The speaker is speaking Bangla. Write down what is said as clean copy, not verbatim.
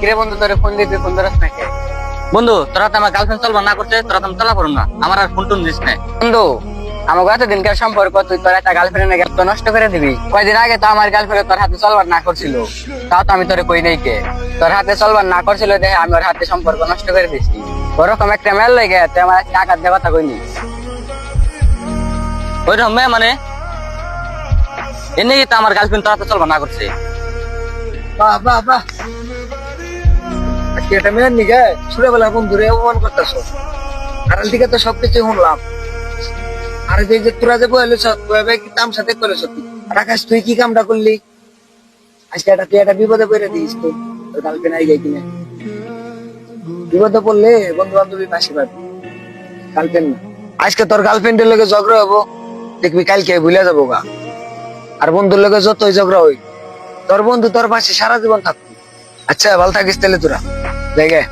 কিরে বন্ধু, তোরে ফোন দিবি, ফোন ধরস না কে? বন্ধু তোরা তো আমার গার্লফ্রেন্ড চলবা না করছে, তোরা তো আমি চলা পারুম না, আমার আর ফোন টোন দিস না। বন্ধু, আমার কত দিনকার সম্পর্ক, তুই তোর একটা গার্লফ্রেন্ডের গেল নষ্ট করে দিবি? কয়দিন আগে তো আমার গার্লফ্রেন্ড তোর হাতে চলবার না করছিল, তাও তো আমি তোরে কই নাই কে? তোর হাতে চলবার না করছিল দেখে আমি ওর হাতে সম্পর্ক নষ্ট করে দিছি। ওরকম একটা মেল লেগে তুই আমার একটা আঘাত দেওয়ার কথা কইনি। ওইরকম মেয়ে মানে এমনি তো আমার গার্লফ্রেন্ড তোরা তো চলবা না করছে। বাহ বাহ বাহ, আজকে এটা মেয়ের নিকে ছোটবেলা বন্ধুরে অপমান করতেছ। কারণ দিকে তো সবকিছু শুনলাম। আর যে যে তোরা যে বলেছ কি তাম সাথে করেছ তুই, আর আকাশ তুই কি কামটা করলি? আজকে এটা তুই একটা বিপদে পড়ে দিস, তোর গার্লফ্রেন্ড আই যাই কিনা। বিপদে পড়লে বন্ধু বান্ধবী পাশে পাবি, গার্লফ্রেন্ড না। আজকে তোর গার্লফ্রেন্ডের লগে ঝগড়া হবো, দেখবি কালকে ভুলে যাবো গা। আর বন্ধুর লগে যতই ঝগড়া হই, তোর বন্ধু তোর পাশে সারা জীবন থাকবি। আচ্ছা ভালো থাকিস তাহলে তোরা জায়গায়।